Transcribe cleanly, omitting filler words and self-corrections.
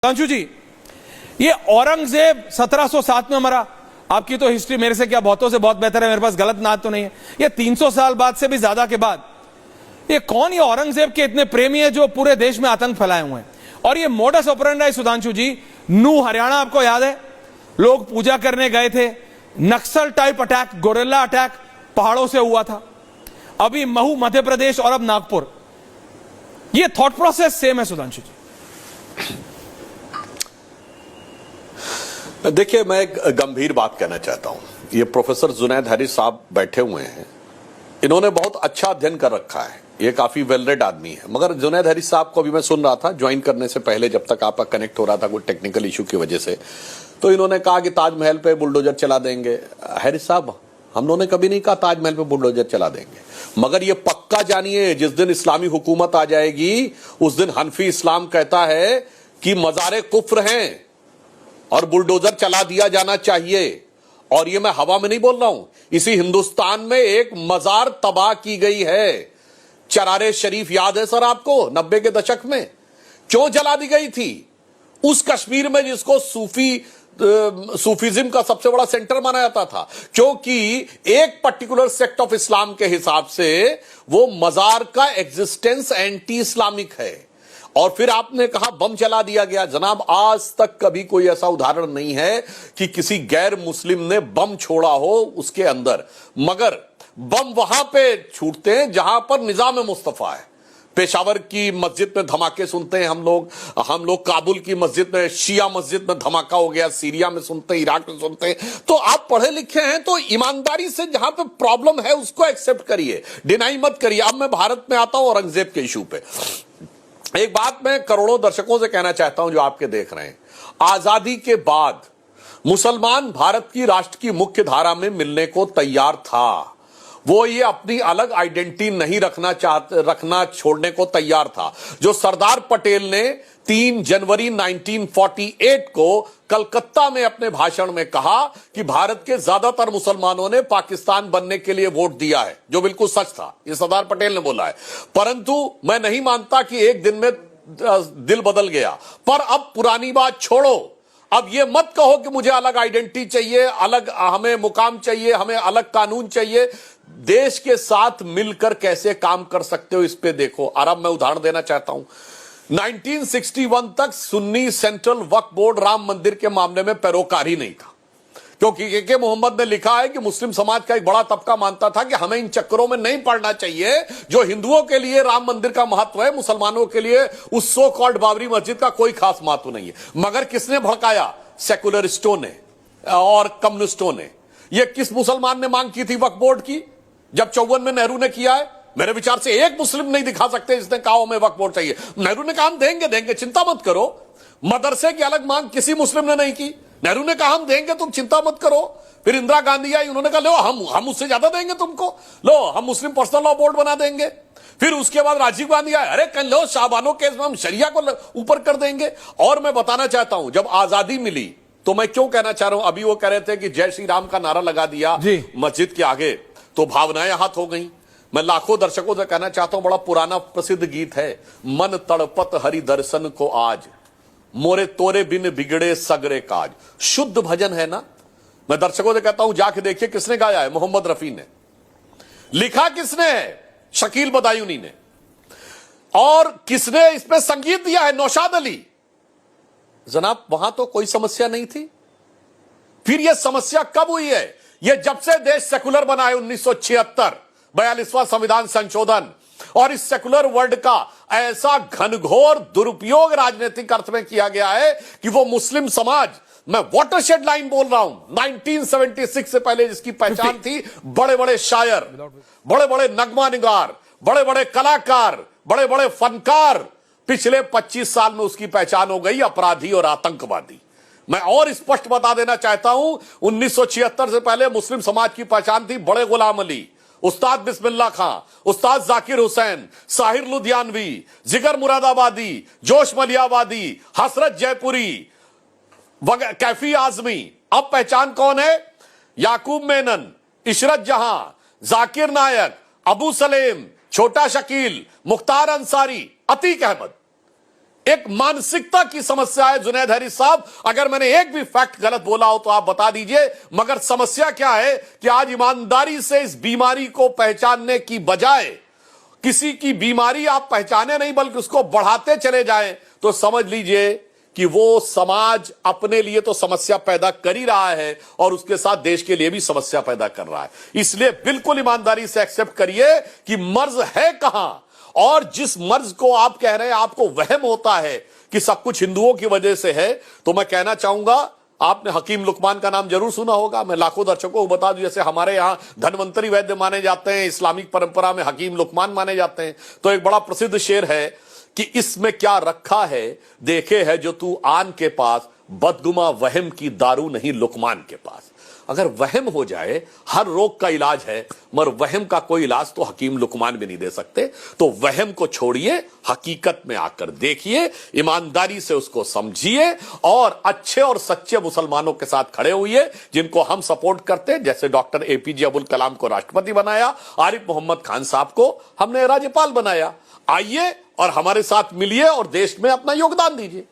सुधांशु जी, ये औरंगजेब 1707 में मरा। आपकी तो हिस्ट्री मेरे से क्या बहुतों से बहुत बेहतर है, मेरे पास गलत नाद तो नहीं है। ये 300 साल बाद से भी ज्यादा के बाद ये कौन, ये औरंगजेब के इतने प्रेमी है जो पूरे देश में आतंक फैलाए हुए हैं। और ये मोडस ऑपरेंडी सुधांशु जी, नू हरियाणा आपको याद है, लोग पूजा करने गए थे, नक्सल टाइप अटैक, गोरिल्ला अटैक पहाड़ों से हुआ था। अभी महू मध्य प्रदेश और अब नागपुर। ये थॉट प्रोसेस सेम है सुधांशु जी? देखिए, मैं एक गंभीर बात कहना चाहता हूं। ये प्रोफेसर जुनैद हरीश साहब बैठे हुए हैं, इन्होंने बहुत अच्छा अध्ययन कर रखा है, ये काफी वेल रेड आदमी है। मगर जुनैद हरीश साहब को भी मैं सुन रहा था ज्वाइन करने से पहले, जब तक आपका कनेक्ट हो रहा था कोई टेक्निकल इशू की वजह से, तो इन्होंने कहा कि ताजमहल पे बुलडोजर चला देंगे। हरीश साहब, हम लोगों ने कभी नहीं कहा ताजमहल पे बुलडोजर चला देंगे, मगर ये पक्का जानिए, जिस दिन इस्लामी हुकूमत आ जाएगी उस दिन हनफी इस्लाम कहता है कि मज़ारे कुफ्र हैं और बुलडोजर चला दिया जाना चाहिए। और ये मैं हवा में नहीं बोल रहा हूं, इसी हिंदुस्तान में एक मजार तबाह की गई है, चरारे शरीफ याद है सर आपको, 90 के दशक में क्यों जला दी गई थी? उस कश्मीर में जिसको सूफीज्म का सबसे बड़ा सेंटर माना जाता था, क्योंकि एक पर्टिकुलर सेक्ट ऑफ इस्लाम के हिसाब से वो मजार का एग्जिस्टेंस एंटी इस्लामिक है। और फिर आपने कहा बम चला दिया गया। जनाब, आज तक कभी कोई ऐसा उदाहरण नहीं है कि किसी गैर मुस्लिम ने बम छोड़ा हो उसके अंदर, मगर बम वहां पे छूटते हैं जहां पर निजाम मुस्तफा है। पेशावर की मस्जिद में धमाके सुनते हैं हम लोग काबुल की मस्जिद में, शिया मस्जिद में धमाका हो गया, सीरिया में सुनते हैं, इराक में सुनते हैं। तो आप पढ़े लिखे हैं तो ईमानदारी से जहां पे प्रॉब्लम है उसको एक्सेप्ट करिए, डिनाई मत करिए। अब मैं भारत में आता हूं औरंगजेब के इशू पे। एक बात मैं करोड़ों दर्शकों से कहना चाहता हूं जो आपके देख रहे हैं, आजादी के बाद मुसलमान भारत की राष्ट्र की मुख्य धारा में मिलने को तैयार था। वो ये अपनी अलग आइडेंटिटी नहीं रखना छोड़ने को तैयार था। जो सरदार पटेल ने 3 जनवरी 1948 को कलकत्ता में अपने भाषण में कहा कि भारत के ज्यादातर मुसलमानों ने पाकिस्तान बनने के लिए वोट दिया है, जो बिल्कुल सच था, ये सरदार पटेल ने बोला है। परंतु मैं नहीं मानता कि एक दिन में दिल बदल गया। पर अब पुरानी बात छोड़ो, अब ये मत कहो कि मुझे अलग आइडेंटिटी चाहिए, अलग हमें मुकाम चाहिए, हमें अलग कानून चाहिए। देश के साथ मिलकर कैसे काम कर सकते हो इस पे देखो। और अब मैं उदाहरण देना चाहता हूं, 1961 तक सुन्नी सेंट्रल वक्फ बोर्ड राम मंदिर के मामले में पैरोकार ही नहीं था, क्योंकि के मोहम्मद ने लिखा है कि मुस्लिम समाज का एक बड़ा तबका मानता था कि हमें इन चक्करों में नहीं पड़ना चाहिए। जो हिंदुओं के लिए राम मंदिर का महत्व है, मुसलमानों के लिए उस सो कॉल्ड बाबरी मस्जिद का कोई खास महत्व नहीं है। मगर किसने भड़काया? सेकुलरिस्टों ने और कम्युनिस्टों ने। यह किस मुसलमान ने मांग की थी वक्फ बोर्ड की? जब 54 में नेहरू ने किया है। मेरे विचार से एक मुस्लिम नहीं दिखा सकते जिसने कहा हमें वक्फ बोर्ड चाहिए। नेहरू ने कहा हम देंगे, चिंता मत करो। मदरसे की अलग मांग किसी मुस्लिम ने नहीं की। नेहरू ने कहा हम देंगे, तुम चिंता मत करो। फिर इंदिरा गांधी आई, उन्होंने कहा लो हम उससे ज्यादा देंगे तुमको, लो हम मुस्लिम पर्सनल लॉ बोर्ड बना देंगे। फिर उसके बाद राजीव गांधी आए, अरे कल लो शाहबानो केस में हम शरिया को ऊपर कर देंगे। और मैं बताना चाहता हूं, जब आजादी मिली तो मैं क्यों कहना चाह रहा हूं, अभी वो कह रहे थे कि जय श्री राम का नारा लगा दिया मस्जिद के आगे तो भावनाएं हाथ हो गई। मैं लाखों दर्शकों से कहना चाहता हूं, बड़ा पुराना प्रसिद्ध गीत है, मन तड़पत हरि दर्शन को आज, मोरे तोरे बिन बिगड़े सगरे काज। शुद्ध भजन है ना। मैं दर्शकों से कहता हूं जाके देखिए किसने गाया है। मोहम्मद रफी ने लिखा, किसने है? शकील बदायूनी ने। और किसने इस पे संगीत दिया है? नौशाद अली। जनाब, वहां तो कोई समस्या नहीं थी। फिर यह समस्या कब हुई है? यह जब से देश सेकुलर बना है, 1976 42वां संविधान संशोधन। और इस सेकुलर वर्ड का ऐसा घनघोर दुरुपयोग राजनीतिक अर्थ में किया गया है कि वो मुस्लिम समाज, मैं वाटरशेड लाइन बोल रहा हूं, 1976 से पहले जिसकी पहचान थी बड़े बड़े शायर, बड़े बड़े नगमा निगार, बड़े बड़े कलाकार, बड़े बड़े फनकार, पिछले 25 साल में उसकी पहचान हो गई अपराधी और आतंकवादी। मैं और स्पष्ट बता देना चाहता हूं, 1976 से पहले मुस्लिम समाज की पहचान थी बड़े गुलाम अली, उस्ताद बिस्मिल्लाह खां, उस्ताद जाकिर हुसैन, साहिर लुधियानवी, जिगर मुरादाबादी, जोश मलियाबादी, हसरत जयपुरी, कैफी आजमी। अब पहचान कौन है? याकूब मेनन, इशरत जहां, जाकिर नायक, अबू सलेम, छोटा शकील, मुख्तार अंसारी, अतीक अहमद। एक मानसिकता की समस्या है। जुनैद हैरिस साहब, अगर मैंने एक भी फैक्ट गलत बोला हो तो आप बता दीजिए, मगर समस्या क्या है कि आज ईमानदारी से इस बीमारी को पहचानने की बजाय किसी की बीमारी आप पहचाने नहीं बल्कि उसको बढ़ाते चले जाएं, तो समझ लीजिए कि वो समाज अपने लिए तो समस्या पैदा कर ही रहा है और उसके साथ देश के लिए भी समस्या पैदा कर रहा है। इसलिए बिल्कुल ईमानदारी से एक्सेप्ट करिए कि मर्ज है कहां, और जिस मर्ज को आप कह रहे हैं आपको वहम होता है कि सब कुछ हिंदुओं की वजह से है, तो मैं कहना चाहूंगा, आपने हकीम लुकमान का नाम जरूर सुना होगा। मैं लाखों दर्शकों को बता दूं, जैसे हमारे यहां धन्वंतरी वैद्य माने जाते हैं, इस्लामिक परंपरा में हकीम लुकमान माने जाते हैं। तो एक बड़ा प्रसिद्ध शेर है कि इसमें क्या रखा है देखे है जो तू आन के पास, बदगुमा वहम की दारू नहीं लुकमान के पास। अगर वहम हो जाए, हर रोग का इलाज है, मगर वहम का कोई इलाज तो हकीम लुकमान भी नहीं दे सकते। तो वहम को छोड़िए, हकीकत में आकर देखिए, ईमानदारी से उसको समझिए और अच्छे और सच्चे मुसलमानों के साथ खड़े हुए जिनको हम सपोर्ट करते हैं। जैसे डॉक्टर एपीजे अब्दुल कलाम को राष्ट्रपति बनाया, आरिफ मोहम्मद खान साहब को हमने राज्यपाल बनाया। आइए और हमारे साथ मिलिए और देश में अपना योगदान दीजिए।